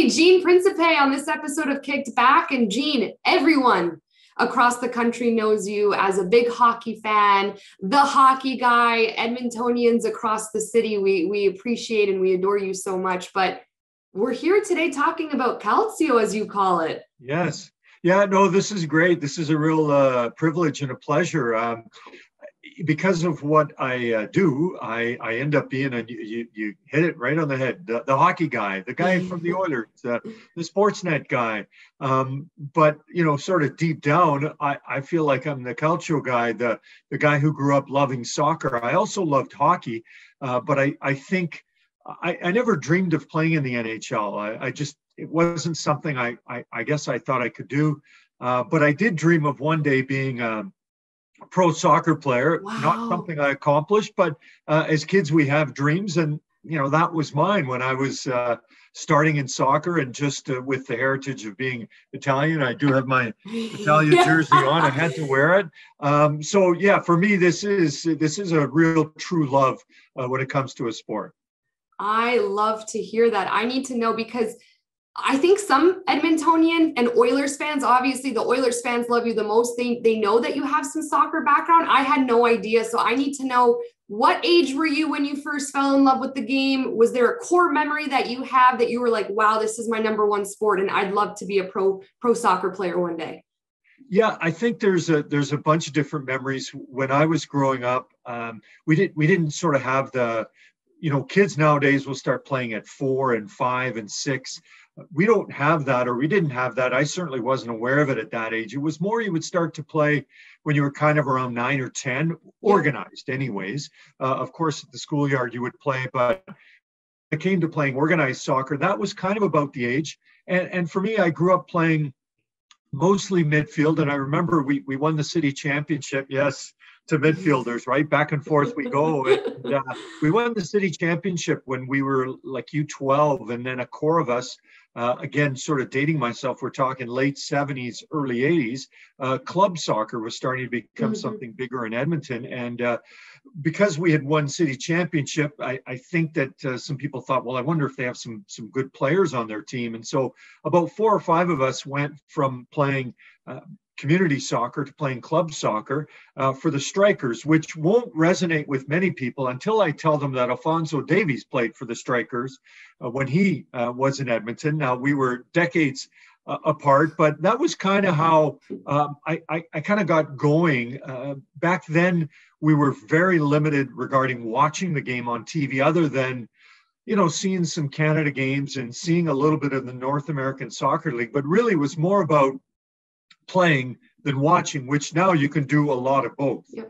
everybody. Gene Principe on this episode of Kicked Back. And Gene, everyone across the country knows you as a big hockey fan, the hockey guy. Edmontonians across the city, we appreciate and we adore you so much. But we're here today talking about Calcio, as you call it. Yes. Yeah, no, this is great. This is a real privilege and a pleasure. Because of what I do, I end up being, you hit it right on the head, the hockey guy, the guy from the Oilers, the Sportsnet guy. But, sort of deep down, I feel like I'm the Calcio guy, the guy who grew up loving soccer. I also loved hockey, but I think I never dreamed of playing in the NHL. It wasn't something I guess I thought I could do. But I did dream of one day being pro soccer player. Wow. Not something I accomplished, but as kids we have dreams, and that was mine when I was starting in soccer. And just with the heritage of being Italian, I do have my Italian jersey on. I had to wear it. So yeah, for me this is a real true love when it comes to a sport. I love to hear that. I need to know, because I think some Edmontonian and Oilers fans, obviously the Oilers fans love you the most. They know that you have some soccer background. I had no idea. So I need to know, what age were you when you first fell in love with the game? Was there a core memory that you have that you were like, wow, this is my number one sport and I'd love to be a pro soccer player one day? Yeah, I think there's a bunch of different memories. When I was growing up, we didn't sort of have the, kids nowadays will start playing at 4 and 5 and 6. We don't have that, or we didn't have that. I certainly wasn't aware of it at that age. It was more you would start to play when you were kind of around 9 or 10, organized anyways. Of course, at the schoolyard you would play, but when it came to playing organized soccer, that was kind of about the age. And for me, I grew up playing mostly midfield. And I remember we won the city championship. Yes, to midfielders, right? Back and forth we go. And, we won the city championship when we were like U12, and then a core of us, again, sort of dating myself, we're talking late 70s, early 80s, club soccer was starting to become something bigger in Edmonton. And because we had won city championship, I think that some people thought, well, I wonder if they have some good players on their team. And so about 4 or 5 of us went from playing community soccer to playing club soccer for the Strikers, which won't resonate with many people until I tell them that Alphonso Davies played for the Strikers when he was in Edmonton. Now, we were decades apart, but that was kind of how I kind of got going. Back then, we were very limited regarding watching the game on TV, other than seeing some Canada games and seeing a little bit of the North American Soccer League, but really was more about playing than watching, which now you can do a lot of both. Yeah.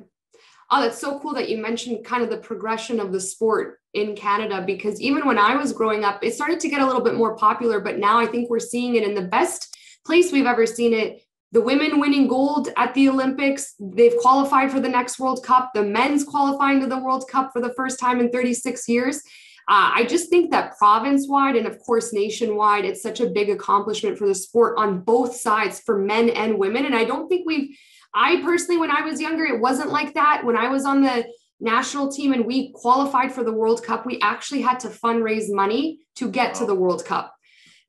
Oh, that's so cool that you mentioned kind of the progression of the sport in Canada, because even when I was growing up, it started to get a little bit more popular, but now I think we're seeing it in the best place we've ever seen it. The women winning gold at the Olympics, they've qualified for the next World Cup. The men's qualifying to the World Cup for the first time in 36 years. I just think that province-wide and, of course, nationwide, it's such a big accomplishment for the sport on both sides, for men and women. And I don't think I personally, when I was younger, it wasn't like that. When I was on the national team and we qualified for the World Cup, we actually had to fundraise money to get to the World Cup.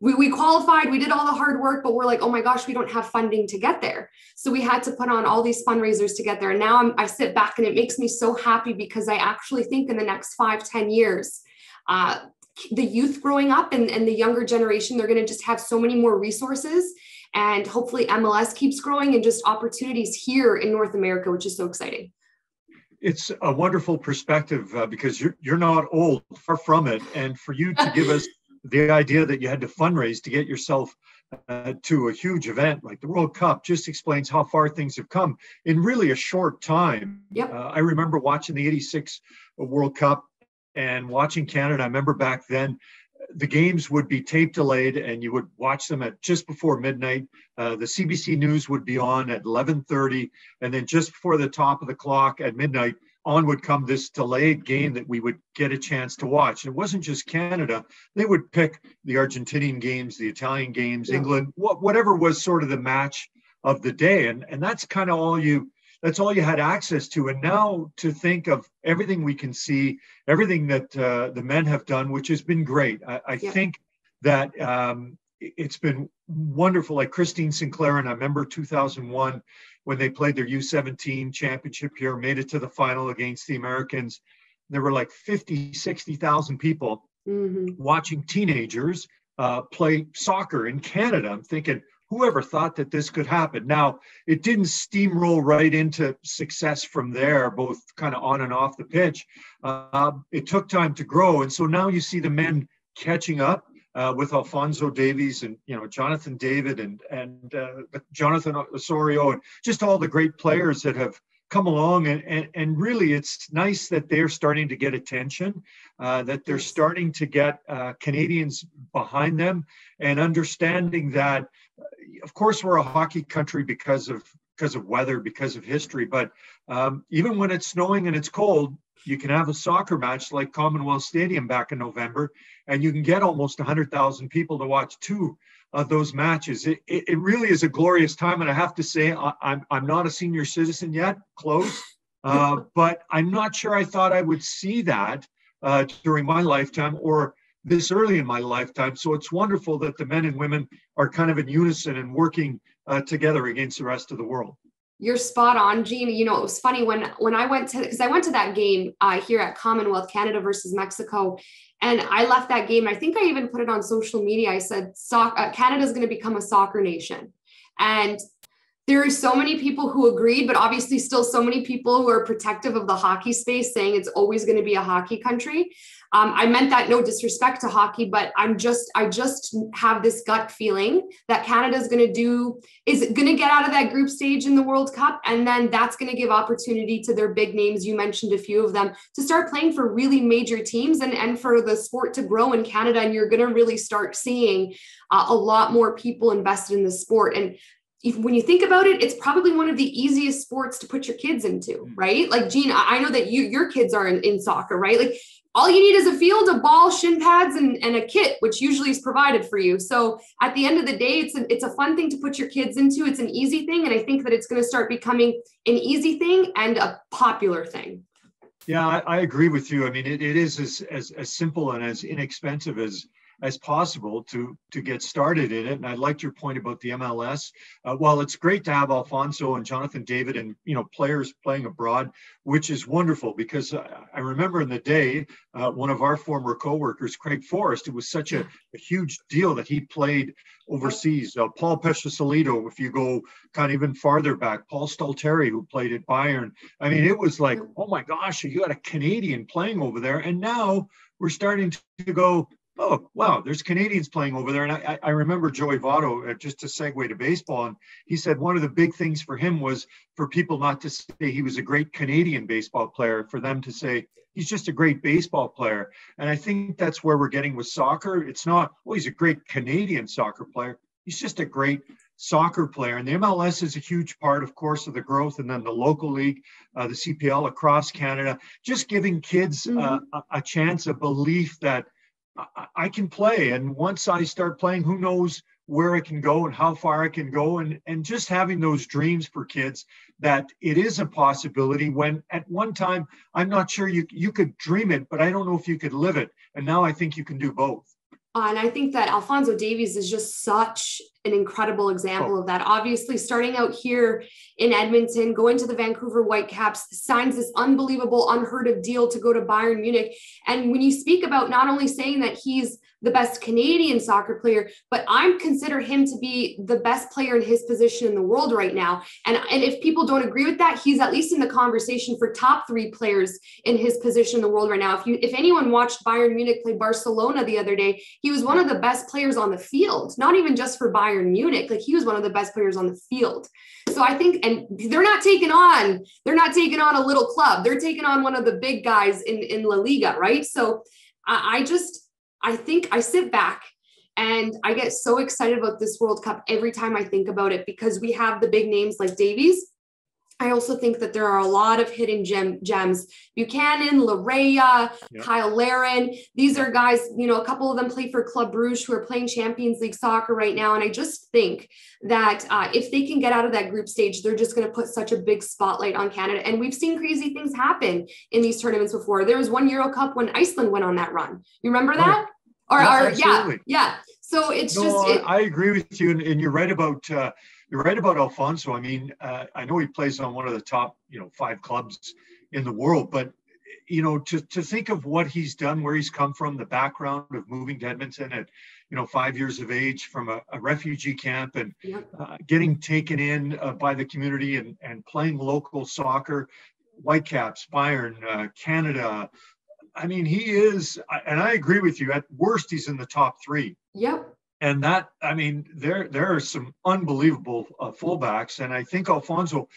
We qualified, we did all the hard work, but we're like, oh my gosh, we don't have funding to get there. So we had to put on all these fundraisers to get there. And now I sit back and it makes me so happy, because I actually think in the next 5-10 years, the youth growing up and the younger generation, they're going to just have so many more resources, and hopefully MLS keeps growing and just opportunities here in North America, which is so exciting. It's a wonderful perspective because you're not old, far from it. And for you to give us the idea that you had to fundraise to get yourself to a huge event like the World Cup just explains how far things have come in really a short time. Yep. I remember watching the 86 World Cup and watching Canada. I remember back then the games would be tape delayed and you would watch them at just before midnight. The CBC News would be on at 11:30, and then just before the top of the clock at midnight, on would come this delayed game that we would get a chance to watch. And it wasn't just Canada. They would pick the Argentinian games, the Italian games, England, whatever was sort of the match of the day. And that's kind of all you had access to. And now to think of everything we can see, everything that the men have done, which has been great. I think that it's been wonderful. Like Christine Sinclair, and I remember 2001 when they played their U17 championship here, made it to the final against the Americans. There were like 50, 60,000 people watching teenagers play soccer in Canada. I'm thinking, whoever thought that this could happen? Now, it didn't steamroll right into success from there, both kind of on and off the pitch. It took time to grow. And so now you see the men catching up with Alphonso Davies and, Jonathan David and Jonathan Osorio, and just all the great players that have come along. And really, it's nice that they're starting to get attention, that they're starting to get Canadians behind them, and understanding that, of course, we're a hockey country because of weather, because of history. But even when it's snowing and it's cold, you can have a soccer match like Commonwealth Stadium back in November, and you can get almost 100,000 people to watch two of those matches. It really is a glorious time. And I have to say, I'm not a senior citizen yet, close, but I'm not sure I thought I would see that during my lifetime or this early in my lifetime. So it's wonderful that the men and women are kind of in unison and working together against the rest of the world. You're spot on, Gene. It was funny when I went to, because I went to that game here at Commonwealth, Canada versus Mexico, and I left that game. I think I even put it on social media. I said, Canada's going to become a soccer nation. And there are so many people who agreed, but obviously still so many people who are protective of the hockey space, saying it's always going to be a hockey country. I meant that no disrespect to hockey, but I just have this gut feeling that Canada is going to get out of that group stage in the World Cup. And then that's going to give opportunity to their big names. You mentioned a few of them, to start playing for really major teams and for the sport to grow in Canada. And you're going to really start seeing a lot more people invested in the sport. And when you think about it, it's probably one of the easiest sports to put your kids into, right? Like, Gene, I know that your kids are in soccer, right? Like, all you need is a field, a ball, shin pads, and a kit, which usually is provided for you. So at the end of the day, it's a fun thing to put your kids into. It's an easy thing. And I think that it's going to start becoming an easy thing and a popular thing. Yeah, I agree with you. I mean, it is as simple and as inexpensive as possible to get started in it. And I liked your point about the MLS. Well, it's great to have Alphonso and Jonathan David and, players playing abroad, which is wonderful, because I remember in the day, one of our former coworkers, Craig Forrest, it was such a huge deal that he played overseas. Paul Pescisolito, if you go kind of even farther back, Paul Stalteri, who played at Bayern. I mean, it was like, oh my gosh, you got a Canadian playing over there. And now we're starting to go, oh, wow, there's Canadians playing over there. And I remember Joey Votto, just to segue to baseball, and he said one of the big things for him was for people not to say he was a great Canadian baseball player, for them to say he's just a great baseball player. And I think that's where we're getting with soccer. It's not, oh, he's a great Canadian soccer player. He's just a great soccer player. And the MLS is a huge part, of course, of the growth. And then the local league, the CPL across Canada, just giving kids a chance, a belief that I can play. And once I start playing, who knows where it can go and how far it can go. And just having those dreams for kids, that it is a possibility, when at one time, I'm not sure you could dream it, but I don't know if you could live it. And now I think you can do both. And I think that Alphonso Davies is just such an incredible example of that. Obviously, starting out here in Edmonton, going to the Vancouver Whitecaps, signs this unbelievable, unheard of deal to go to Bayern Munich. And when you speak about not only saying that he's the best Canadian soccer player, but I consider him to be the best player in his position in the world right now. And if people don't agree with that, he's at least in the conversation for top 3 players in his position in the world right now. If anyone watched Bayern Munich play Barcelona the other day, he was one of the best players on the field, not even just for Bayern Munich. Like, he was one of the best players on the field. So I think, and they're not taking on a little club. They're taking on one of the big guys in La Liga, right? So I think I sit back and I get so excited about this World Cup every time I think about it, because we have the big names like Davies. I also think that there are a lot of hidden gems. Buchanan, Larea, Kyle Larin. These are guys, a couple of them play for Club Brugge, who are playing Champions League soccer right now. And I just think that if they can get out of that group stage, they're just going to put such a big spotlight on Canada. And we've seen crazy things happen in these tournaments before. There was one Euro Cup when Iceland went on that run. You remember that? Yeah, yeah. So it's I agree with you, and you're right about Alfonso. I mean, I know he plays on one of the top 5 clubs in the world, but to think of what he's done, where he's come from, the background of moving to Edmonton at 5 years of age from a refugee camp, and getting taken in by the community and playing local soccer, Whitecaps, Bayern, Canada. I mean, he is, and I agree with you, at worst, he's in the top 3. Yep. And that, I mean, there are some unbelievable fullbacks. And I think Alfonso,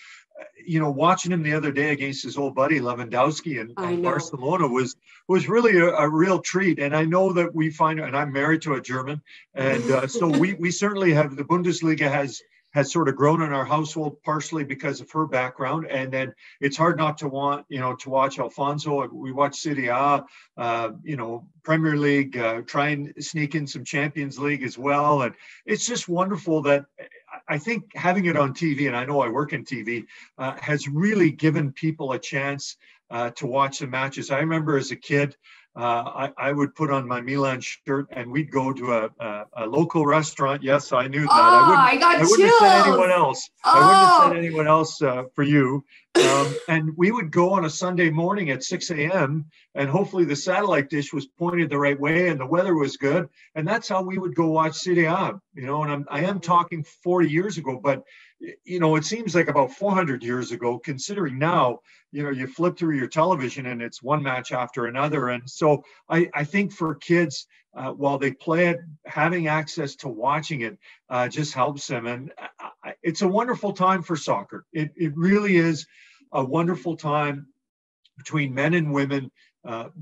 watching him the other day against his old buddy Lewandowski and Barcelona was really a real treat. And I know that and I'm married to a German. And so we certainly have, the Bundesliga has sort of grown in our household partially because of her background. And then it's hard not to want, to watch Alfonso. We watch Serie A, Premier League, try and sneak in some Champions League as well. And it's just wonderful that I think having it on TV, and I know I work in TV, has really given people a chance to watch the matches. I remember as a kid, I would put on my Milan shirt and we'd go to a local restaurant. Yes, I knew that. I wouldn't have said anyone else. I wouldn't have said anyone else for you. And we would go on a Sunday morning at 6 a.m. and hopefully the satellite dish was pointed the right way and the weather was good. And that's how we would go watch Serie A, and I am talking 40 years ago, but it seems like about 400 years ago, considering now, you flip through your television and it's one match after another. And so I think for kids, while they play it, having access to watching it just helps them. And it's a wonderful time for soccer. It really is a wonderful time between men and women,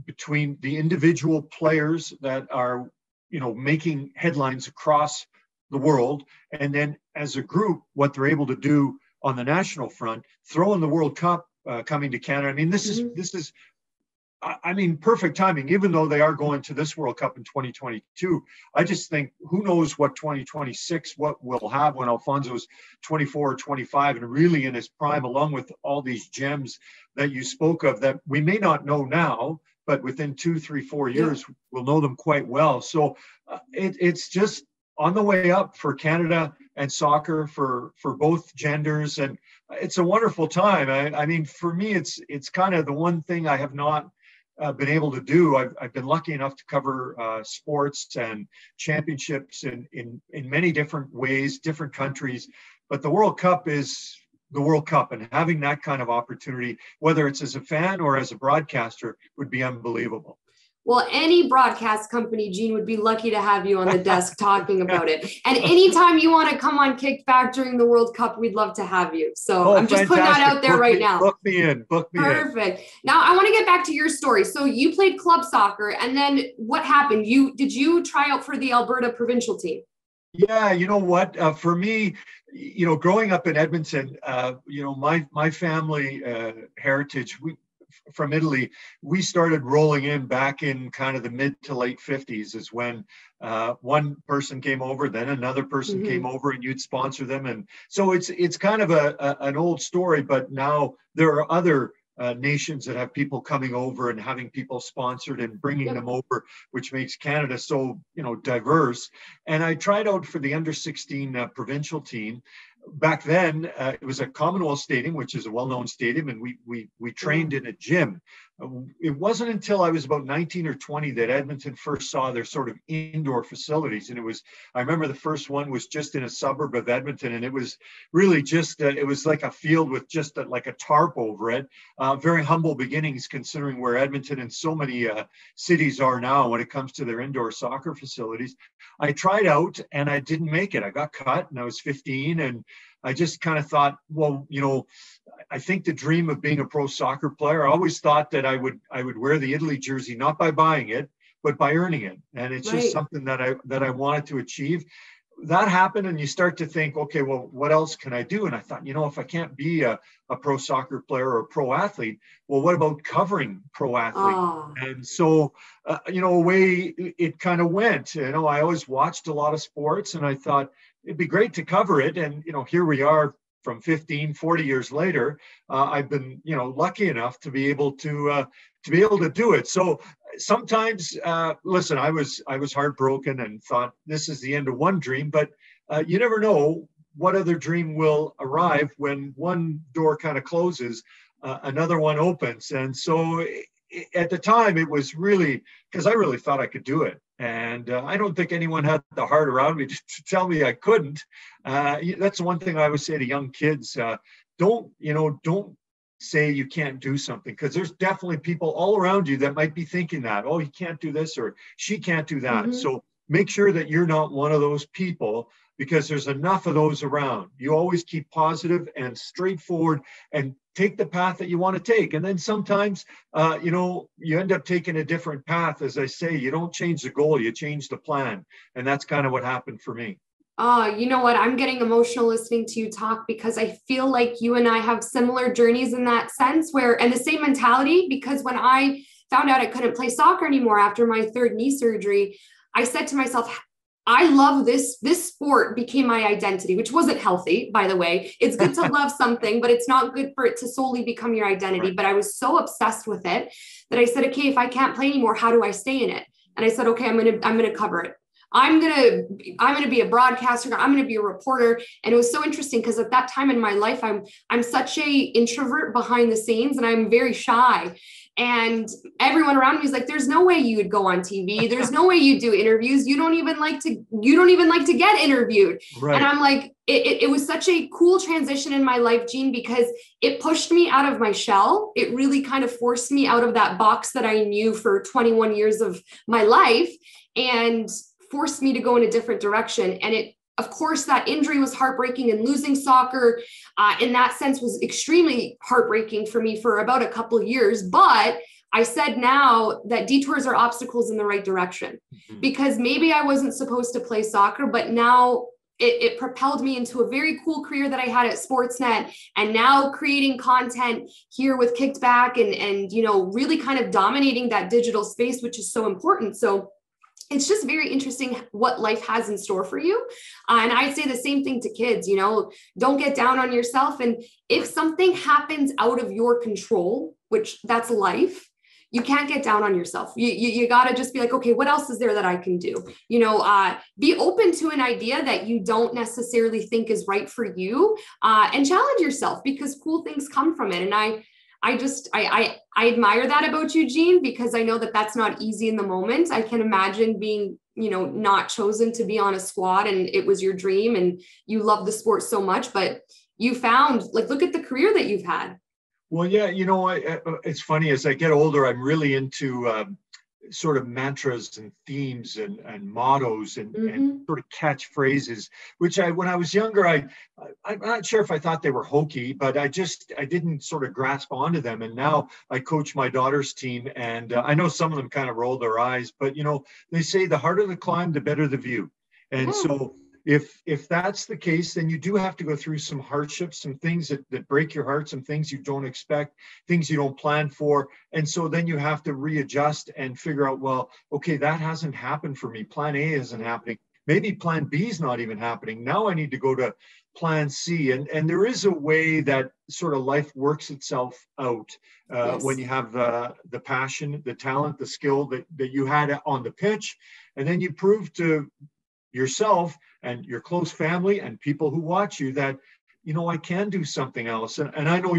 between the individual players that are, making headlines across the world, and then as a group, what they're able to do on the national front, throw in the World Cup coming to Canada. I mean, this is, perfect timing, even though they are going to this World Cup in 2022. I just think, who knows what 2026, what we'll have when Alfonso's 24 or 25 and really in his prime, along with all these gems that you spoke of that we may not know now, but within 2, 3, 4 years, we'll know them quite well. So it's just on the way up for Canada and soccer for both genders. And it's a wonderful time. I mean, for me, it's kind of the one thing I have not been able to do. I've been lucky enough to cover sports and championships in many different ways, different countries. But the World Cup is the World Cup, and having that kind of opportunity, whether it's as a fan or as a broadcaster, would be unbelievable. Well, any broadcast company, Gene, would be lucky to have you on the desk talking about it. And anytime you want to come on Kickback during the World Cup, we'd love to have you. So I'm just putting that out there right now. Book me in. Perfect. Now I want to get back to your story. So you played club soccer, and then what happened? Did you try out for the Alberta provincial team? Yeah, you know what? For me, growing up in Edmonton, my family heritage, from Italy, we started rolling in back in kind of the mid to late 50s is when one person came over, then another person came over, and you'd sponsor them. And so it's kind of an old story, but now there are other nations that have people coming over and having people sponsored and bringing them over, which makes Canada so, diverse. And I tried out for the under 16 provincial team. Back then, it was at Commonwealth Stadium, which is a well-known stadium, and we trained in a gym. It wasn't until I was about 19 or 20 that Edmonton first saw their sort of indoor facilities. And I remember the first one was just in a suburb of Edmonton, and it was really just, it was like a field with just like a tarp over it. Very humble beginnings considering where Edmonton and so many cities are now when it comes to their indoor soccer facilities. I tried out and I didn't make it. I got cut and I was 15, and I just kind of thought, well, I think the dream of being a pro soccer player, I always thought that I would wear the Italy jersey, not by buying it, but by earning it. And it's just something that I wanted to achieve. That happened, and you start to think, okay, well, what else can I do? And I thought, if I can't be a pro soccer player or a pro athlete, well, what about covering pro athlete? Oh. And so, away it kind of went. I always watched a lot of sports, and I thought it'd be great to cover it. And, here we are from 15, 40 years later, I've been, lucky enough to be able to do it. So sometimes, listen, I was heartbroken and thought this is the end of one dream, but you never know what other dream will arrive when one door kind of closes, another one opens. And so at the time, it was really because I really thought I could do it. And I don't think anyone had the heart around me to tell me I couldn't. That's one thing I always say to young kids. Don't say you can't do something, because there's definitely people all around you that might be thinking that, oh, he can't do this or she can't do that. Mm-hmm. So make sure that you're not one of those people, because there's enough of those around. You always keep positive and straightforward and take the path that you want to take. And then sometimes, you end up taking a different path. As I say, you don't change the goal, you change the plan. And that's kind of what happened for me. You know what? I'm getting emotional listening to you talk, because I feel like you and I have similar journeys in that sense, and the same mentality, because when I found out I couldn't play soccer anymore after my third knee surgery, I said to myself, I love this sport became my identity, which wasn't healthy, by the way. It's good to love something, but it's not good for it to solely become your identity. Right. But I was so obsessed with it that I said, okay, if I can't play anymore, how do I stay in it? And I said, okay, I'm going to cover it. I'm going to be a broadcaster. I'm going to be a reporter. And it was so interesting because at that time in my life, I'm such a introvert behind the scenes, and I'm very shy. And everyone around me is like, there's no way you would go on TV. There's no way you do interviews. You don't even like to get interviewed. Right. And I'm like, it was such a cool transition in my life, Jean, because it pushed me out of my shell. It really kind of forced me out of that box that I knew for 21 years of my life, and forced me to go in a different direction. And of course, that injury was heartbreaking, and losing soccer in that sense was extremely heartbreaking for me for about a couple of years. But I said now that detours are obstacles in the right direction, because maybe I wasn't supposed to play soccer, but now it propelled me into a very cool career that I had at Sportsnet, and now creating content here with Kicked Back and really kind of dominating that digital space, which is so important. So it's just very interesting what life has in store for you. And I'd say the same thing to kids, don't get down on yourself. And if something happens out of your control, which that's life, you can't get down on yourself. You got to just be like, okay, what else is there that I can do? Be open to an idea that you don't necessarily think is right for you, and challenge yourself, because cool things come from it. And I admire that about you, Jean, because I know that that's not easy in the moment. I can imagine being, not chosen to be on a squad, and it was your dream and you love the sport so much, but you found, look at the career that you've had. Well, yeah, it's funny, as I get older, I'm really into sort of mantras and themes and mottos and sort of catchphrases, which when I was younger, I'm not sure if I thought they were hokey, but I didn't sort of grasp onto them. And now I coach my daughter's team, and I know some of them kind of roll their eyes, but they say the harder the climb, the better the view. And so if that's the case, then you do have to go through some hardships, some things that break your heart, some things you don't expect, things you don't plan for. And so then you have to readjust and figure out, well, okay, that hasn't happened for me. Plan A isn't happening. Maybe plan B is not even happening. Now I need to go to plan C. And there is a way that sort of life works itself out when you have the passion, the talent, the skill that you had on the pitch. And then you prove to yourself and your close family and people who watch you that, I can do something else. And I know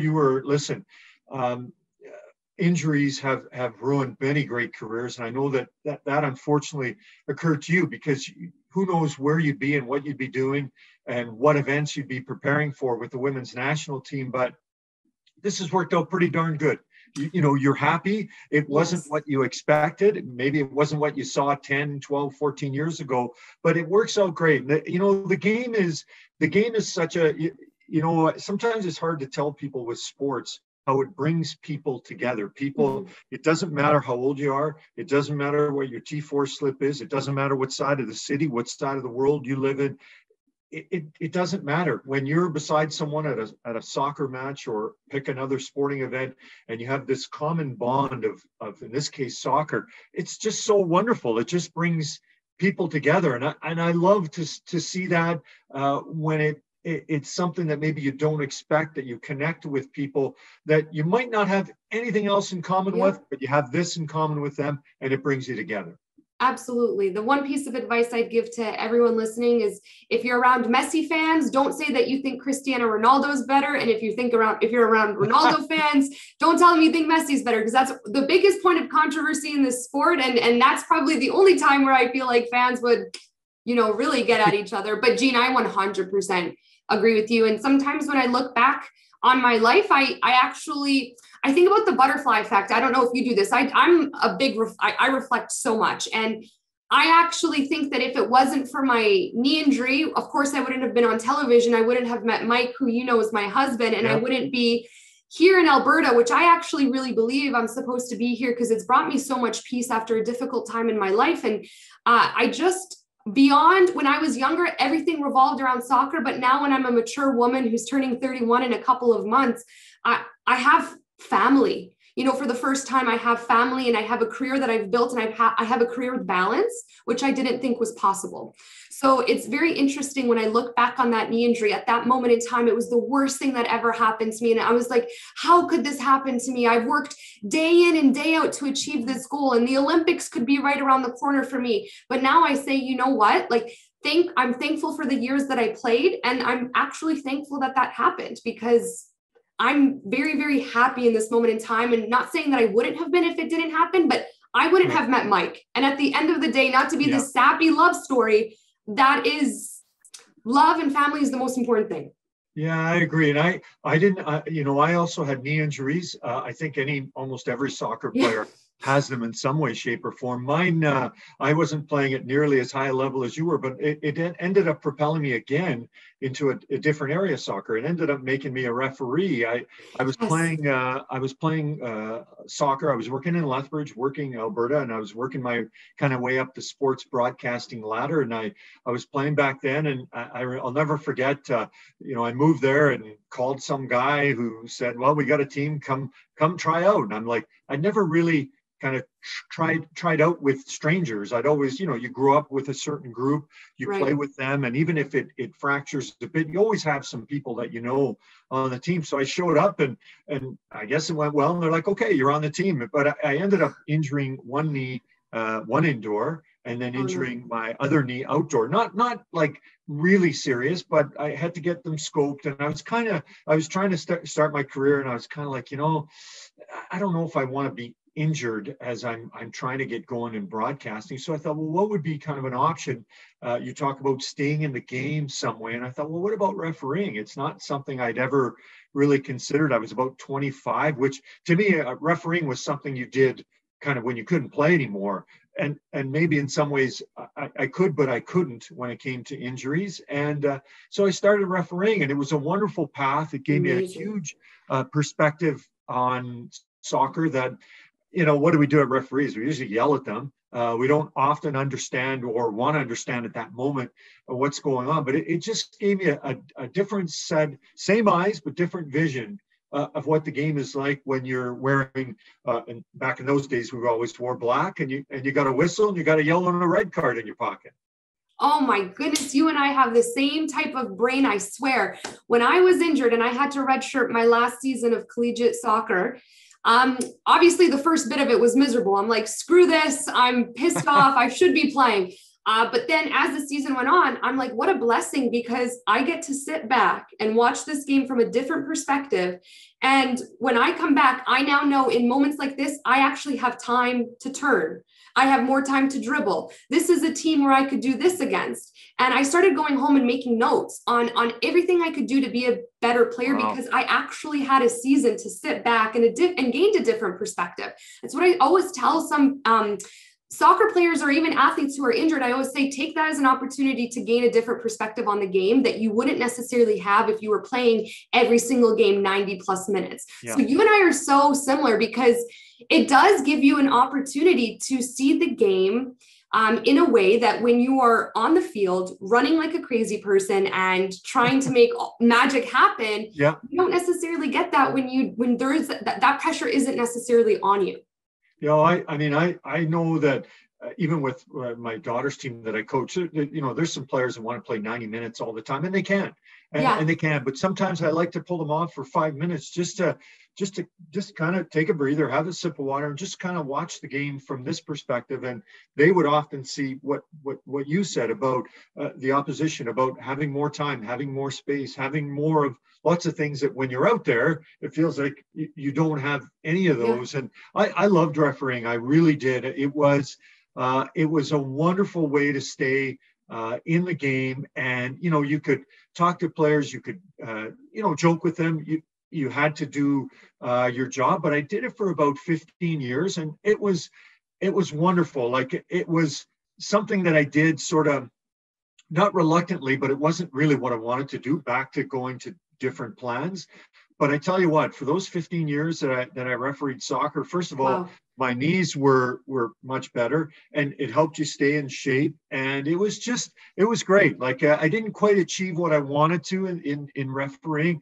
injuries have ruined many great careers. And I know that unfortunately occurred to you, because who knows where you'd be and what you'd be doing and what events you'd be preparing for with the women's national team. But this has worked out pretty darn good. You're happy. It wasn't what you expected. Maybe it wasn't what you saw 10, 12, 14 years ago, but it works out great. The game is such a, sometimes it's hard to tell people with sports how it brings people together. It doesn't matter how old you are. It doesn't matter what your T4 slip is. It doesn't matter what side of the city, what side of the world you live in. It doesn't matter when you're beside someone at a soccer match, or pick another sporting event, and you have this common bond of in this case soccer. It's just so wonderful. It just brings people together, and I love to see that when it's something that maybe you don't expect, that you connect with people that you might not have anything else in common with, but you have this in common with them, and it brings you together. Absolutely. The one piece of advice I'd give to everyone listening is if you're around Messi fans, don't say that you think Cristiano Ronaldo is better. And if you're around Ronaldo fans, don't tell them you think Messi's better, because that's the biggest point of controversy in this sport. And that's probably the only time where I feel like fans would, really get at each other. But Gene, I 100% agree with you. And sometimes when I look back on my life, I think about the butterfly effect. I don't know if you do this. I'm a big, I reflect so much. And I actually think that if it wasn't for my knee injury, of course, I wouldn't have been on television. I wouldn't have met Mike, who is my husband, and I wouldn't be here in Alberta, which I actually really believe I'm supposed to be here because it's brought me so much peace after a difficult time in my life. And beyond when I was younger, everything revolved around soccer. But now when I'm a mature woman who's turning 31 in a couple of months, I have family. For the first time, I have family, and I have a career that I've built, and I have a career with balance, which I didn't think was possible. So it's very interesting when I look back on that knee injury. At that moment in time, it was the worst thing that ever happened to me. And I was like, how could this happen to me? I've worked day in and day out to achieve this goal, and the Olympics could be right around the corner for me. But now I say, you know what? I'm thankful for the years that I played, and I'm actually thankful that happened, because I'm very, very happy in this moment in time, and not saying that I wouldn't have been if it didn't happen, but I wouldn't have met Mike. And at the end of the day, not to be this sappy love story, that is love and family is the most important thing. Yeah, I agree. And I also had knee injuries. I think almost every soccer player has them in some way, shape, or form. Mine, I wasn't playing at nearly as high a level as you were, but it ended up propelling me again into a different area of soccer. It ended up making me a referee. I was playing soccer. I was working in Lethbridge, working Alberta, and I was working my kind of way up the sports broadcasting ladder. And I was playing back then, and I'll never forget. I moved there and called some guy who said, "Well, we got a team. Come try out." And I'm like, I never really kind of tried out with strangers. I'd always, you grow up with a certain group, you play with them. And even if it fractures a bit, you always have some people that on the team. So I showed up and I guess it went well. And they're like, okay, you're on the team. But I ended up injuring one knee, one indoor, and then injuring my other knee outdoor. Not like really serious, but I had to get them scoped. And I was trying to start my career, and I was kind of like, I don't know if I want to be injured as I'm trying to get going in broadcasting. So I thought, well, what would be kind of an option? You talk about staying in the game some way. And I thought, well, what about refereeing? It's not something I'd ever really considered. I was about 25, which to me, refereeing was something you did kind of when you couldn't play anymore. And maybe in some ways I could, but I couldn't when it came to injuries. And so I started refereeing, and it was a wonderful path. It gave me a huge perspective on soccer that, what do we do at referees? We usually yell at them. We don't often understand or want to understand at that moment what's going on. But it just gave me a different set, same eyes, but different vision of what the game is like when you're wearing, and back in those days, we always wore black, and you got a whistle and you got a yellow and a red card in your pocket. Oh my goodness, you and I have the same type of brain, I swear. When I was injured and I had to redshirt my last season of collegiate soccer, obviously the first bit of it was miserable. I'm like, screw this, I'm pissed off, I should be playing. But then as the season went on, I'm like, what a blessing, because I get to sit back and watch this game from a different perspective. And when I come back, I now know in moments like this, I actually have time to turn. I have more time to dribble. This is a team where I could do this against. And I started going home and making notes on everything I could do to be a better player, because I actually had a season to sit back and gained a different perspective. That's what I always tell some soccer players or even athletes who are injured. I always say, take that as an opportunity to gain a different perspective on the game that you wouldn't necessarily have if you were playing every single game 90 plus minutes. Yeah. So you and I are so similar, because it does give you an opportunity to see the game in a way that when you are on the field running like a crazy person and trying to make magic happen, you don't necessarily get that when there is that pressure isn't necessarily on you. I know that even with my daughter's team that I coach, there's some players that want to play 90 minutes all the time, and they can, and they can. But sometimes I like to pull them off for 5 minutes just to kind of take a breather, have a sip of water, and just kind of watch the game from this perspective. And they would often see what you said about the opposition, about having more time, having more space, having more of lots of things that when you're out there, it feels like you don't have any of those. And I loved refereeing. I really did. It was a wonderful way to stay in the game. And, you could talk to players, you could, joke with them. You had to do your job, but I did it for about 15 years, and it was wonderful. Like, it was something that I did sort of not reluctantly, but it wasn't really what I wanted to do, back to going to different plans. But I tell you what, for those 15 years that I refereed soccer, first of all, my knees were much better, and it helped you stay in shape. And it was great. Like, I didn't quite achieve what I wanted to in refereeing.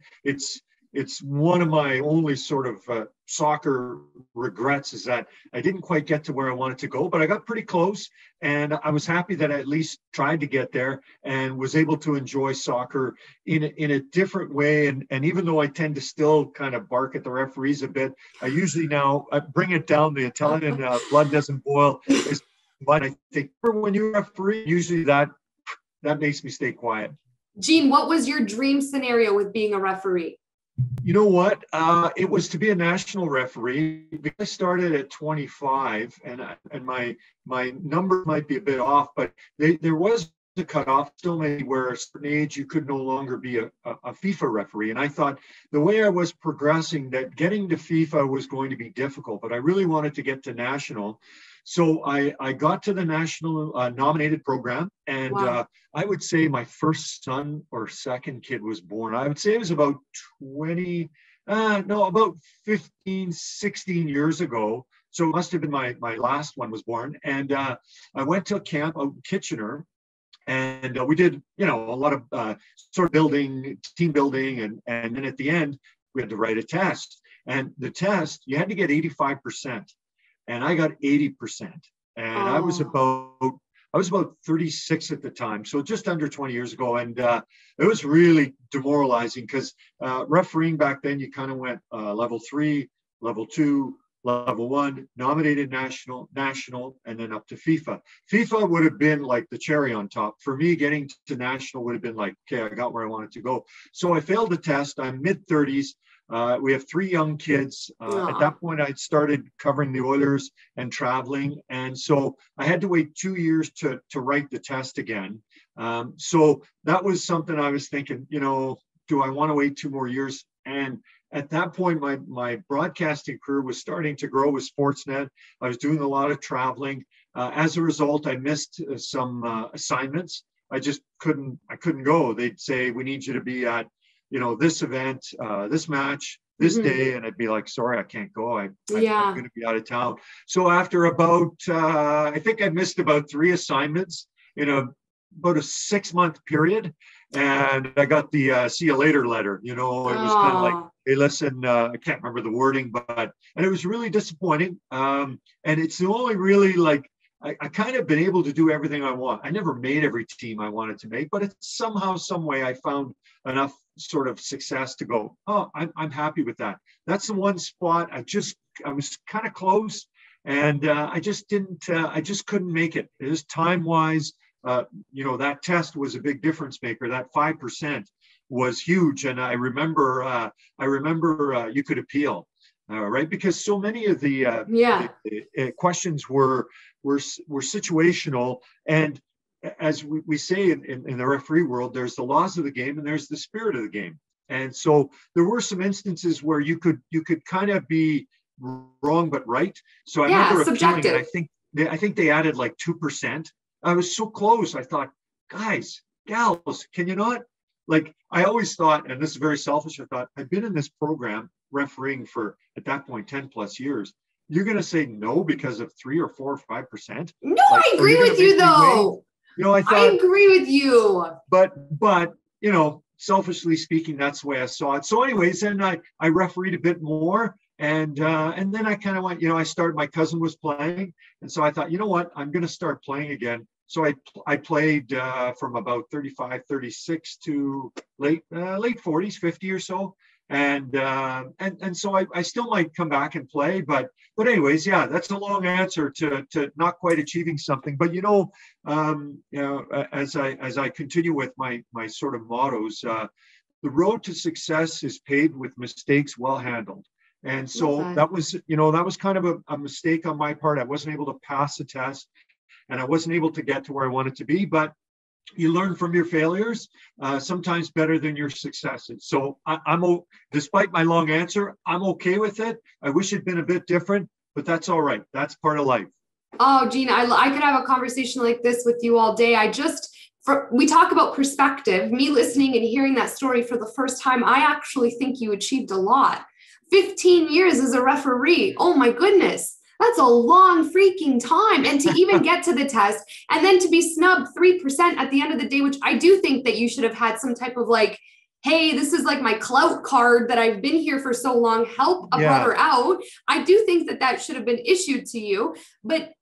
It's one of my only sort of soccer regrets, is that I didn't quite get to where I wanted to go, but I got pretty close, and I was happy that I at least tried to get there and was able to enjoy soccer in a different way. And even though I tend to still kind of bark at the referees a bit, I usually now bring it down. The Italian blood doesn't boil. But I think when you referee, usually that makes me stay quiet. Gene, what was your dream scenario with being a referee? You know what? It was to be a national referee. Because I started at 25, and my number might be a bit off, but there was a cutoff still maybe where at a certain age you could no longer be a FIFA referee. And I thought the way I was progressing, that getting to FIFA was going to be difficult, but I really wanted to get to national. So I got to the national nominated program, and I would say my first son or second kid was born. I would say it was about 15, 16 years ago. So it must have been my last one was born. And I went to a camp out in Kitchener, and we did, a lot of sort of team building. And then at the end, we had to write a test. And the test, you had to get 85%. And I got 80%. And I was about 36 at the time, so just under 20 years ago. And it was really demoralizing, because refereeing back then, you kind of went level 3, level 2, level 1, nominated national, and then up to FIFA. FIFA would have been like the cherry on top. For me, getting to national would have been like, okay, I got where I wanted to go. So I failed the test. I'm mid-30s. We have 3 young kids. At that point, I'd started covering the Oilers and traveling. And so I had to wait 2 years to write the test again. So that was something I was thinking, do I want to wait 2 more years? And at that point, my broadcasting career was starting to grow with Sportsnet. I was doing a lot of traveling. As a result, I missed some assignments. I just couldn't go. They'd say, we need you to be at this event, this match, this day. And I'd be like, sorry, I can't go. I'm going to be out of town. So after about, I think I missed about 3 assignments in about a 6-month period. And I got the see you later letter. It was kind of like, hey, listen, I can't remember the wording, and it was really disappointing. And it's the only really, like, I kind of been able to do everything I want. I never made every team I wanted to make, but it's somehow, some way I found enough sort of success to go, oh, I'm happy with that. That's the one spot I was kind of close, and I just couldn't make it. It was time-wise, that test was a big difference maker. That 5% was huge. And I remember you could appeal. Right, because so many of the questions were situational, and as we say in the referee world, there's the laws of the game and there's the spirit of the game. And so there were some instances where you could kind of be wrong but right. So I remember appealing, and I think they added like 2%. I was so close. I thought, guys, gals, can you not? Like, I always thought, and this is very selfish, I thought, I've been in this program refereeing for, at that point, 10 plus years. You're going to say no because of 3 or 4 or 5%? No, like, I agree with you, though. I thought, I agree with you. But selfishly speaking, that's the way I saw it. So anyways, then I refereed a bit more. And then I kind of went, I started, my cousin was playing. And so I thought, you know what, I'm going to start playing again. So I played from about 35, 36 to late 40s, 50 or so. And so I still might come back and play, but anyways, yeah, that's a long answer to not quite achieving something. But as I continue with my sort of mottos, the road to success is paved with mistakes well handled. And so that was kind of a mistake on my part. I wasn't able to pass the test, and I wasn't able to get to where I wanted to be. But you learn from your failures, sometimes better than your successes. So despite my long answer, I'm okay with it. I wish it'd been a bit different, but that's all right. That's part of life. Oh, Gene, I could have a conversation like this with you all day. We talk about perspective. Me listening and hearing that story for the first time, I actually think you achieved a lot. 15 years as a referee. Oh my goodness. That's a long freaking time. And to even get to the test and then to be snubbed 3% at the end of the day, which I do think that you should have had some type of like, hey, this is like my clout card that I've been here for so long, help a brother out. I do think that should have been issued to you. But,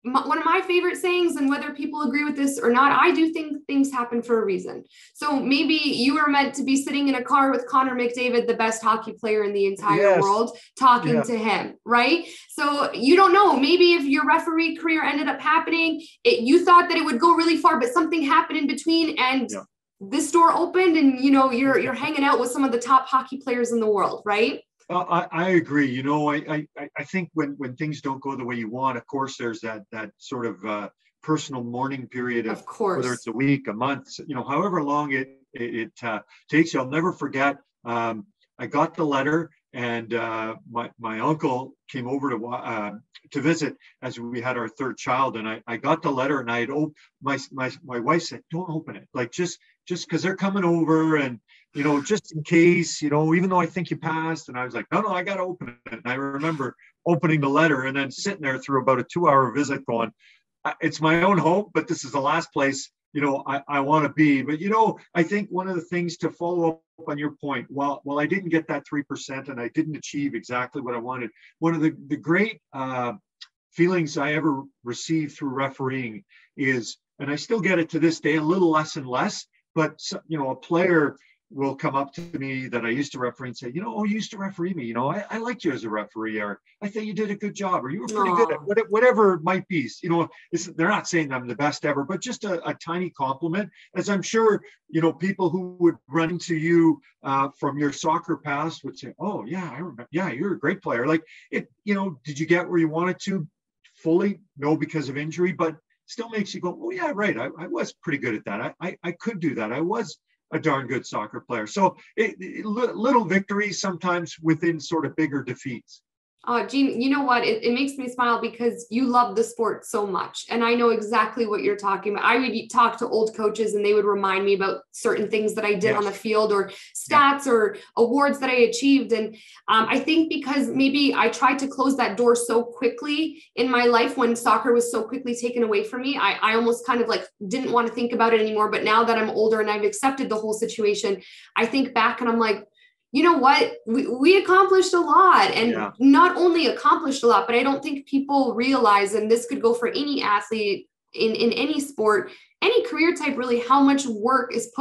one of my favorite sayings, and whether people agree with this or not, I do think things happen for a reason. So maybe you were meant to be sitting in a car with Connor McDavid, the best hockey player in the entire world, talking to him, right? So you don't know, maybe if your referee career ended up happening, you thought that it would go really far, but something happened in between and this door opened and, you're hanging out with some of the top hockey players in the world, right? I agree. I think when things don't go the way you want, of course, there's that sort of personal mourning period of course, whether it's a week, a month, however long it takes you. I'll never forget. I got the letter, and my uncle came over to visit as we had our third child, and I got the letter, and my wife said, "Don't open it, like just because they're coming over, and just in case, even though I think you passed." And I was like, no, I got to open it. And I remember opening the letter and then sitting there through about a 2-hour visit going, it's my own home, but this is the last place, I want to be. But, I think one of the things to follow up on your point, while I didn't get that 3% and I didn't achieve exactly what I wanted, one of the great feelings I ever received through refereeing is, and I still get it to this day, a little less and less, but, a player will come up to me that I used to referee and say, you used to referee me. I liked you as a referee, or I think you did a good job, or you were pretty good at whatever it might be. They're not saying I'm the best ever, but just a tiny compliment, as I'm sure, people who would run into you from your soccer past would say, oh yeah, I remember. Yeah, you're a great player. Like it, did you get where you wanted to fully? No, because of injury, but still makes you go, oh yeah, right. I was pretty good at that. I could do that. I was a darn good soccer player. So little victories sometimes within sort of bigger defeats. Gene, you know what? It makes me smile because you love the sport so much. And I know exactly what you're talking about. I would talk to old coaches and they would remind me about certain things that I did on the field, or stats or awards that I achieved. And I think because maybe I tried to close that door so quickly in my life when soccer was so quickly taken away from me, I almost kind of like didn't want to think about it anymore. But now that I'm older and I've accepted the whole situation, I think back and I'm like, you know what, we accomplished a lot, and not only accomplished a lot, but I don't think people realize, and this could go for any athlete in any sport, any career type, really, how much work is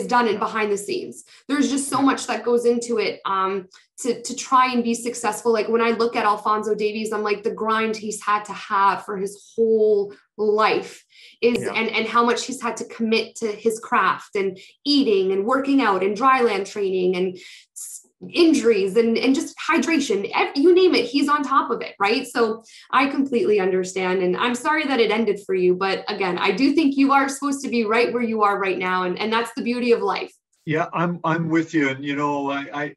done in behind the scenes. There's just so much that goes into it to try and be successful. Like when I look at Alphonso Davies, I'm like, the grind he's had to have for his whole life is, and how much he's had to commit to his craft and eating and working out and dryland training and injuries and just hydration, you name it, he's on top of it, right? So I completely understand, and I'm sorry that it ended for you, but again, I do think you are supposed to be right where you are right now, and that's the beauty of life. Yeah, I'm with you, and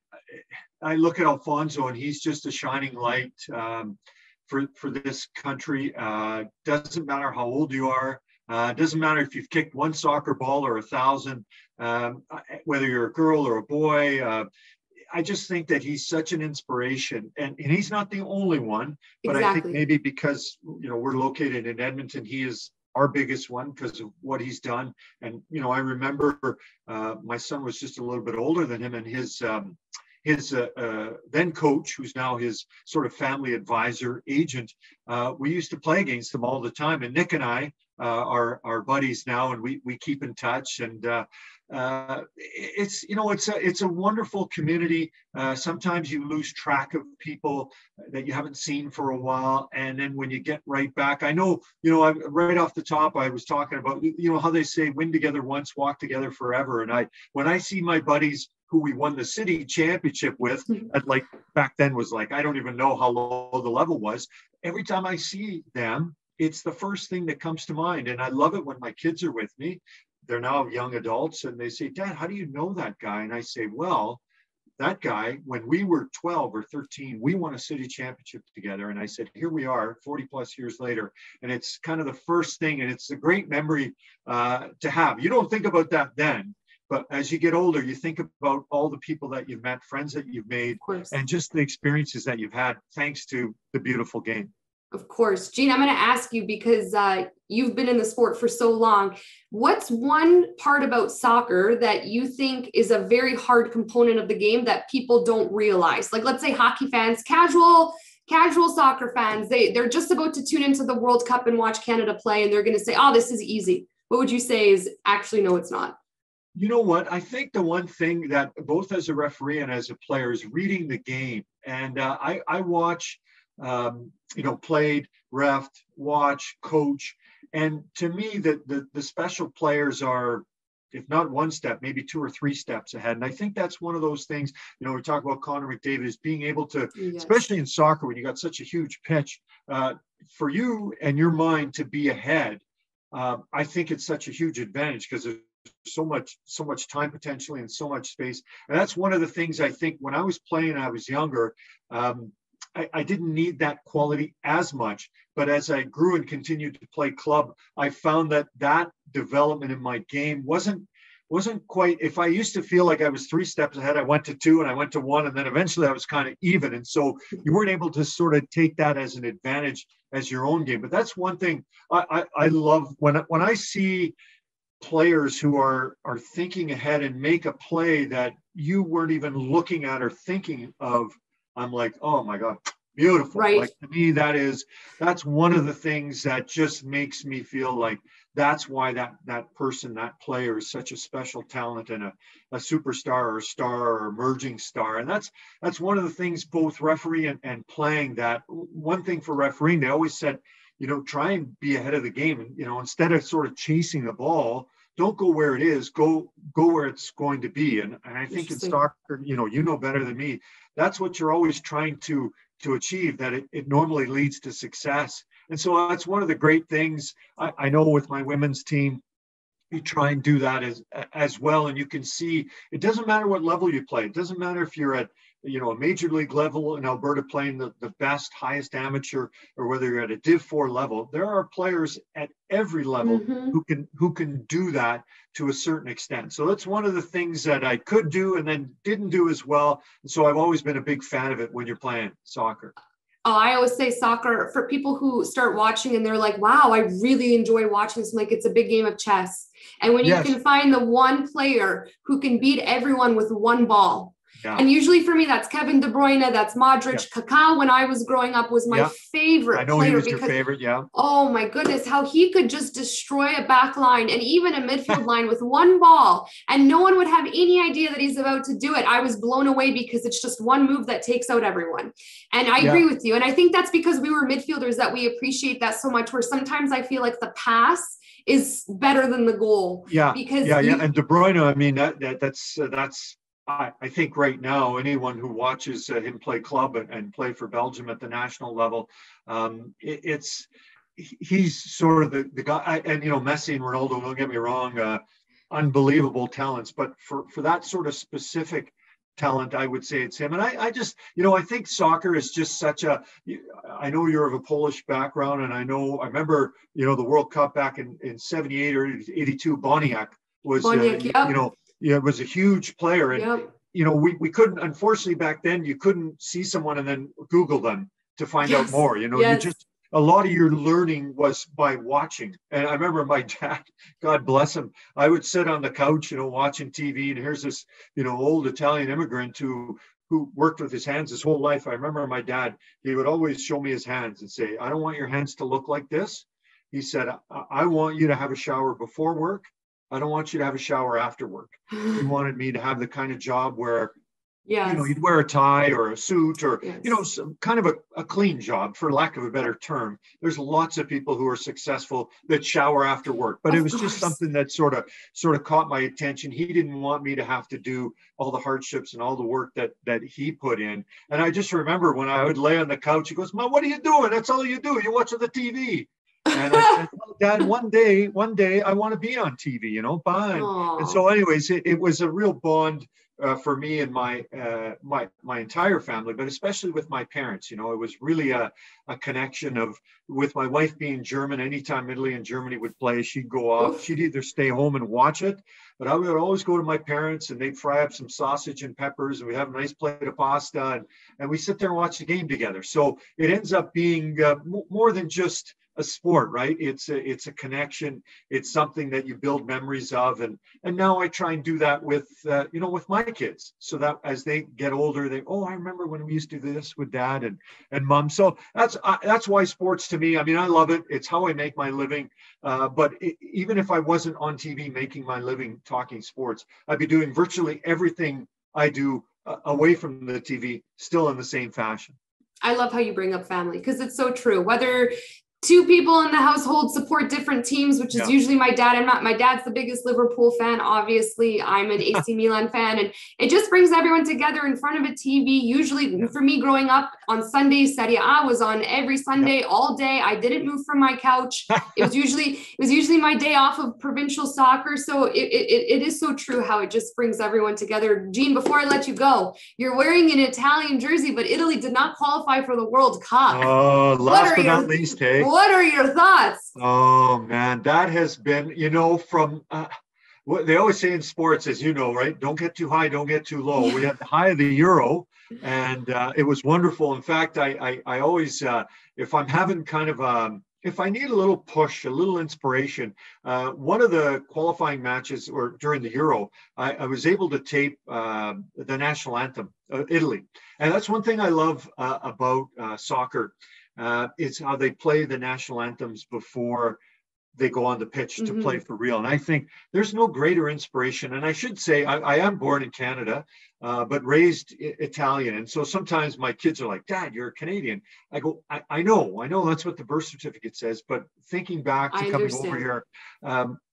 I look at Alfonso, and he's just a shining light for this country. Doesn't matter how old you are. Doesn't matter if you've kicked one soccer ball or 1,000, whether you're a girl or a boy. I just think that he's such an inspiration, and he's not the only one, but I think maybe because, we're located in Edmonton, he is our biggest one because of what he's done. And, I remember my son was just a little bit older than him, and his his then coach, who's now his sort of family advisor, agent, we used to play against them all the time. And Nick and I are buddies now, and we keep in touch. And it's a wonderful community. Sometimes you lose track of people that you haven't seen for a while, and then when you get right back, I know, right off the top, I was talking about, how they say win together once, walk together forever. And when I see my buddies who we won the city championship with, at like back then was like, I don't even know how low the level was. Every time I see them, it's the first thing that comes to mind. And I love it when my kids are with me. They're now young adults, and they say, Dad, how do you know that guy? And I say, well, that guy, when we were 12 or 13, we won a city championship together. And I said, here we are 40 plus years later. And it's kind of the first thing, and it's a great memory to have. You don't think about that then, but as you get older, you think about all the people that you've met, friends that you've made, and just the experiences that you've had thanks to the beautiful game. Of course. Jean, I'm going to ask you, because you've been in the sport for so long. What's one part about soccer that you think is a very hard component of the game that people don't realize? Like, let's say hockey fans, casual soccer fans, they're just about to tune into the World Cup and watch Canada play, and they're going to say, oh, this is easy. What would you say is actually, no, it's not? You know what? I think the one thing that both as a referee and as a player is reading the game. And I watch, played, ref, watch, coach. And to me, the special players are, if not one step, maybe 2 or 3 steps ahead. And I think that's one of those things, we talk about Connor McDavid, is being able to, especially in soccer, when you got such a huge pitch, for you and your mind to be ahead. I think it's such a huge advantage because there's so much time potentially and so much space. And that's one of the things I think when I was playing, I was younger, I didn't need that quality as much, but as I grew and continued to play club, I found that development in my game wasn't quite, if I used to feel like I was 3 steps ahead, I went to 2 and I went to 1, and then eventually I was kind of even. And so you weren't able to sort of take that as an advantage as your own game. But that's one thing I love when I see players who are thinking ahead and make a play that you weren't even looking at or thinking of. I'm like, oh my God, beautiful. Right. Like, to me, that's one of the things that just makes me feel like that's why that person, that player is such a special talent and a superstar or a star or emerging star. And that's one of the things, both referee and playing, that one thing for refereeing, they always said, try and be ahead of the game. And, instead of sort of chasing the ball, don't go where it is, go where it's going to be. And I think in soccer, you know better than me, that's what you're always trying to achieve, that it normally leads to success. And so that's one of the great things I know with my women's team. We try and do that as well. And you can see, it doesn't matter what level you play. It doesn't matter if you're at, a major league level in Alberta playing the best, highest amateur, or whether you're at a Div 4 level. There are players at every level who can do that to a certain extent. So that's one of the things that I could do and then didn't do as well. And so I've always been a big fan of it when you're playing soccer. Oh, I always say soccer, for people who start watching and they're like, wow, I really enjoy watching this. I'm like, it's a big game of chess. And when you can find the one player who can beat everyone with one ball. Yeah. And usually for me, that's Kevin De Bruyne, that's Modric. Yeah. Kaká, when I was growing up, was my favorite player. I know he was your favorite, oh my goodness, how he could just destroy a back line and even a midfield line with one ball, and no one would have any idea that he's about to do it. I was blown away because it's just one move that takes out everyone. And I agree with you. And I think that's because we were midfielders that we appreciate that so much, where sometimes I feel like the pass is better than the goal. Yeah, because And De Bruyne, I mean, that's I think right now, anyone who watches him play club and play for Belgium at the national level, he's sort of the guy. And Messi and Ronaldo, don't get me wrong, unbelievable talents. But for that sort of specific talent, I would say it's him. And I just, I think soccer is just such a. I know you're of a Polish background, and I remember the World Cup back in 78 or 82. Boniek was was a huge player. And, we couldn't, unfortunately back then, you couldn't see someone and then Google them to find out more. You just, a lot of your learning was by watching. And I remember my dad, God bless him, I would sit on the couch, watching TV, and here's this, old Italian immigrant who who worked with his hands his whole life. I remember my dad, he would always show me his hands and say, I don't want your hands to look like this. He said, I want you to have a shower before work. I don't want you to have a shower after work. He wanted me to have the kind of job where, Yes. you'd wear a tie or a suit or, Yes. some kind of a clean job, for lack of a better term. There's lots of people who are successful that shower after work, but Of it was course. just something that sort of caught my attention. He didn't want me to have to do all the hardships and all the work that he put in. And I just remember when I would lay on the couch, he goes, Mom, what are you doing? That's all you do. You're watching the TV. And I said, well, Dad, one day I want to be on TV, bye. And so anyways, it was a real bond for me and my entire family, but especially with my parents. It was really a connection with my wife being German. Anytime Italy and Germany would play, she'd go off. Oof. She'd either stay home and watch it, but I would always go to my parents and they'd fry up some sausage and peppers and we'd have a nice plate of pasta and we sit there and watch the game together. So it ends up being more than just a sport, right? It's a connection. It's something that you build memories of, and now I try and do that with with my kids, so that as they get older, I remember when we used to do this with Dad and Mom. So that's why sports to me. I mean, I love it. It's how I make my living. But even if I wasn't on TV making my living talking sports, I'd be doing virtually everything I do away from the TV, still in the same fashion. I love how you bring up family because it's so true. Whether two people in the household support different teams, which is usually my dad. My dad's the biggest Liverpool fan. Obviously, I'm an AC Milan fan, and it just brings everyone together in front of a TV. Usually for me growing up on Sundays, Serie A was on every Sunday, all day. I didn't move from my couch. It was usually my day off of provincial soccer. So it is so true how it just brings everyone together. Jean, before I let you go, you're wearing an Italian jersey, but Italy did not qualify for the World Cup. Oh, last but not least, hey. What are your thoughts? Oh, man, that has been, from what they always say in sports, as you know, right? Don't get too high, don't get too low. We had the high of the Euro, and it was wonderful. In fact, I always, if I'm having kind of if I need a little push, a little inspiration, one of the qualifying matches or during the Euro, I was able to tape the national anthem, Italy. And that's one thing I love about soccer. It's how they play the national anthems before they go on the pitch to play for real. And I think there's no greater inspiration. And I should say, I am born in Canada, but raised Italian. And so sometimes my kids are like, Dad, you're a Canadian. I go, I know that's what the birth certificate says. But thinking back to coming over here,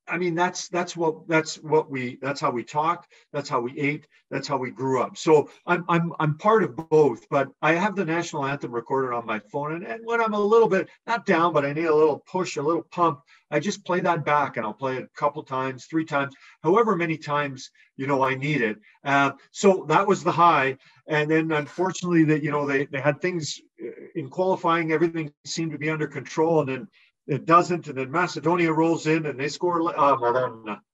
I mean, that's how we talk. That's how we ate. That's how we grew up. So I'm part of both, but I have the national anthem recorded on my phone. And when I'm a little bit, not down, but I need a little push, a little pump, I just play that back and I'll play it a couple times, 3 times, however many times, I need it. So that was the high. And then unfortunately that, they had things in qualifying, everything seemed to be under control. And then it doesn't, and then Macedonia rolls in and they score.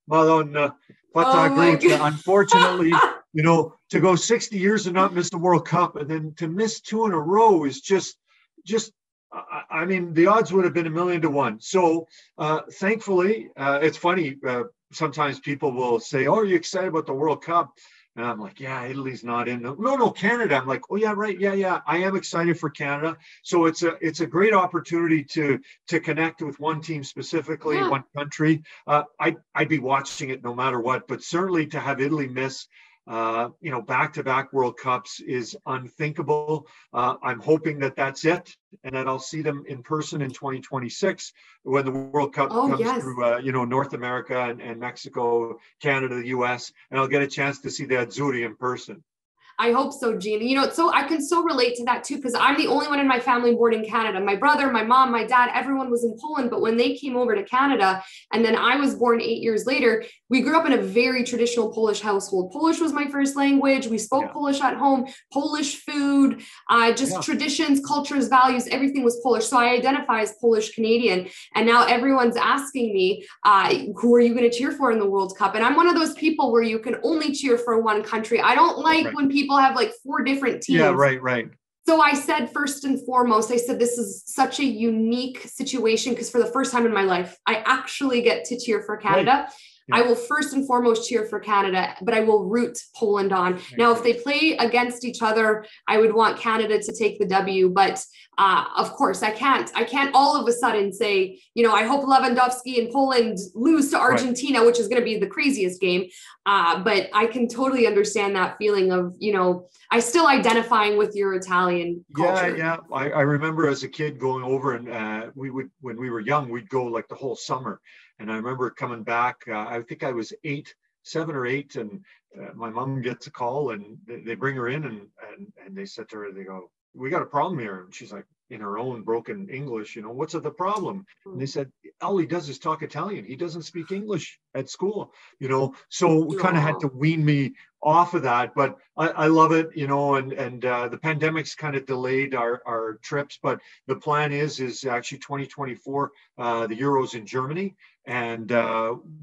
Madonna. Unfortunately, to go 60 years and not miss the World Cup, and then to miss 2 in a row is just. I mean, the odds would have been 1,000,000 to 1. So, thankfully, it's funny. Sometimes people will say, "Oh, are you excited about the World Cup?" And I'm like, yeah, Italy's not in. No, Canada. I'm like, oh yeah, right. Yeah. I am excited for Canada. So it's a great opportunity to connect with one team specifically, one country. I'd be watching it no matter what, but certainly to have Italy miss, back-to-back World Cups is unthinkable. I'm hoping that that's it and that I'll see them in person in 2026 when the World Cup comes through, North America and Mexico, Canada, the US, and I'll get a chance to see the Azzurri in person. I hope so, Gina. So I can so relate to that too, because I'm the only one in my family born in Canada. My brother, my mom, my dad, everyone was in Poland. But when they came over to Canada, and then I was born 8 years later, we grew up in a very traditional Polish household. Polish was my first language. We spoke Polish at home, Polish food, traditions, cultures, values, everything was Polish. So I identify as Polish Canadian. And now everyone's asking me, who are you going to cheer for in the World Cup? And I'm one of those people where you can only cheer for one country. I don't like when people have like 4 different teams. Yeah, right. So I said, first and foremost, this is such a unique situation because for the first time in my life, I actually get to cheer for Canada. I will first and foremost cheer for Canada, but I will root Poland on. Now, if they play against each other, I would want Canada to take the W. But of course, I can't all of a sudden say, I hope Lewandowski and Poland lose to Argentina, which is going to be the craziest game. But I can totally understand that feeling of, I still identifying with your Italian culture. Yeah. I remember as a kid going over, and when we were young, we'd go like the whole summer. And I remember coming back, I think I was 7 or 8, and my mom gets a call, and they bring her in, and they said to her, they go, "We got a problem here." And she's like, in her own broken English, "What's the problem?" And they said, "All he does is talk Italian. He doesn't speak English at school." So we kind of had to wean me off of that, but I love it, and the pandemic's kind of delayed our trips, but the plan is actually 2024, the Euros in Germany. And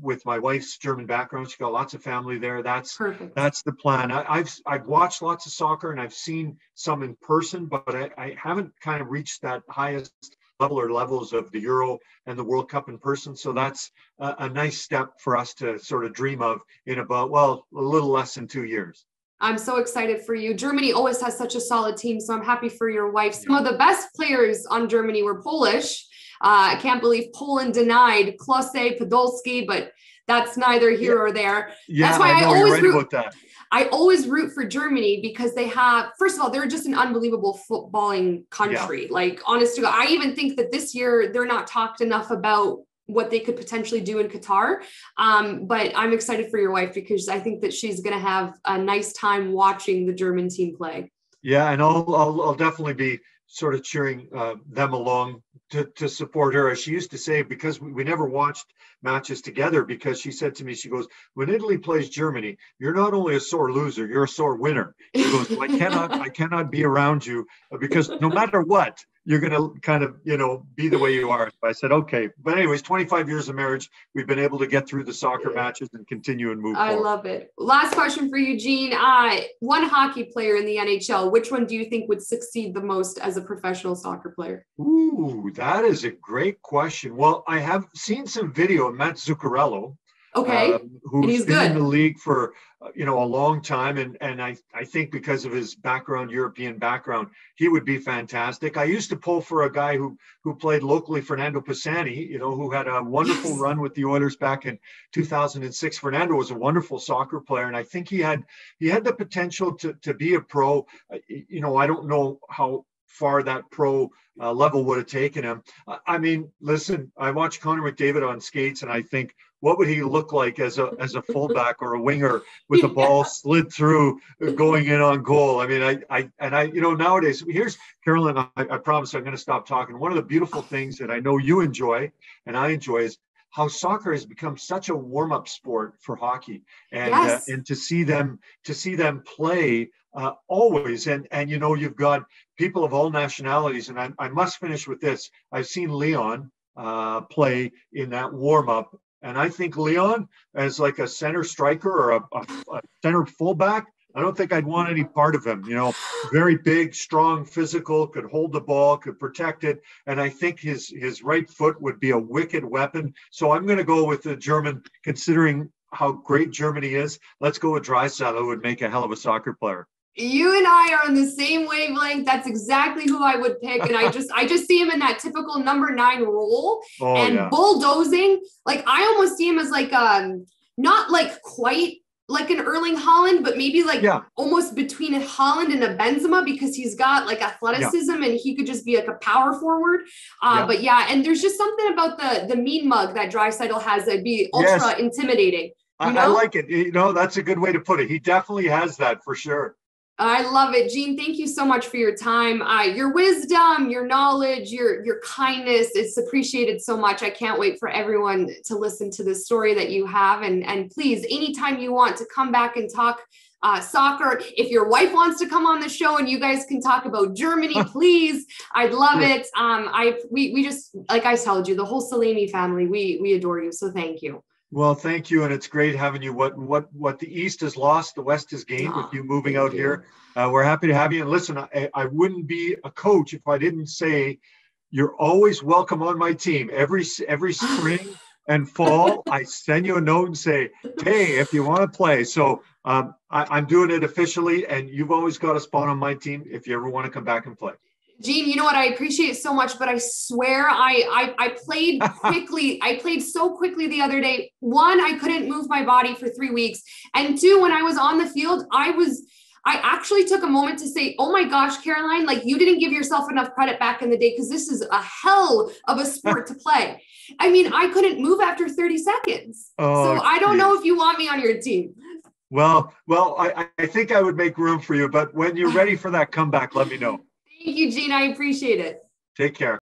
with my wife's German background, she got lots of family there. That's perfect. That's the plan. I've watched lots of soccer, and I've seen some in person, but I haven't kind of reached that highest level or levels of the Euro and the World Cup in person. So that's a nice step for us to sort of dream of in about, a little less than 2 years. I'm so excited for you. Germany always has such a solid team, so I'm happy for your wife. Some of the best players on Germany were Polish. I can't believe Poland denied Klose, Podolski, but that's neither here or there. Yeah, that's why I know, always you're right about that. I always root for Germany because they have, first of all, they're just an unbelievable footballing country. Yeah. Like, honest to God, I even think that this year they're not talked enough about what they could potentially do in Qatar. But I'm excited for your wife because I think that she's going to have a nice time watching the German team play. Yeah, and I'll definitely be sort of cheering them along to support her, as she used to say, because we never watched matches together, because she said to me, she goes, "When Italy plays Germany, you're not only a sore loser, you're a sore winner." She goes, "Well, I cannot be around you because no matter what, you're going to kind of, be the way you are." I said, okay. But anyways, 25 years of marriage, we've been able to get through the soccer matches and continue and move forward. I love it. Last question for you, Gene. One hockey player in the NHL, which one do you think would succeed the most as a professional soccer player? Ooh, that is a great question. Well, I have seen some video of Matt Zuccarello. Okay. Who's been in the league for a long time, and I think because of his background, European background, he would be fantastic. I used to pull for a guy who played locally, Fernando Pisani, who had a wonderful run with the Oilers back in 2006. Fernando was a wonderful soccer player, and I think he had the potential to be a pro. I don't know how far that pro level would have taken him. I mean, listen, I watched Connor McDavid on skates, and I think, what would he look like as a fullback or a winger with the ball slid through, going in on goal? I mean, I nowadays, here's Carolyn, I promise I'm going to stop talking. One of the beautiful things that I know you enjoy and I enjoy is how soccer has become such a warm-up sport for hockey, and and to see them play always, and you've got people of all nationalities, and I must finish with this. I've seen Leon play in that warm-up. And I think Leon, as like a center striker or a center fullback, I don't think I'd want any part of him. Very big, strong, physical, could hold the ball, could protect it. And I think his right foot would be a wicked weapon. So I'm going to go with the German, considering how great Germany is. Let's go with Draisaitl, who would make a hell of a soccer player. You and I are on the same wavelength. That's exactly who I would pick. And I just see him in that typical number 9 role bulldozing. Like, I almost see him as like, not like quite like an Erling Haaland, but maybe like almost between a Haaland and a Benzema, because he's got like athleticism and he could just be like a power forward. But and there's just something about the mean mug that Draisaitl has that'd be ultra intimidating. I like it. That's a good way to put it. He definitely has that for sure. I love it. Gene, thank you so much for your time. Your wisdom, your knowledge, your kindness is appreciated so much. I can't wait for everyone to listen to this story that you have. And please, anytime you want to come back and talk soccer, if your wife wants to come on the show and you guys can talk about Germany, please, I'd love it. We just, like I told you, the whole Salami family, we adore you. So thank you. Well, thank you, and it's great having you. What the East has lost, the West has gained with you moving out here. We're happy to have you. And listen, I wouldn't be a coach if I didn't say you're always welcome on my team. Every spring, And fall, I send you a note and say, hey, if you want to play. So I'm doing it officially, and you've always got a spot on my team if you ever want to come back and play. Gene, you know what? I appreciate it so much, but I swear I played quickly. I played so quickly the other day. One, I couldn't move my body for 3 weeks. And two, when I was on the field, I actually took a moment to say, oh my gosh, Caroline, like you didn't give yourself enough credit back in the day because this is a hell of a sport to play. I mean, I couldn't move after 30 seconds. Oh, so I don't know if you want me on your team. Well, I think I would make room for you, but when you're ready for that comeback, let me know. Thank you, Gene. I appreciate it. Take care.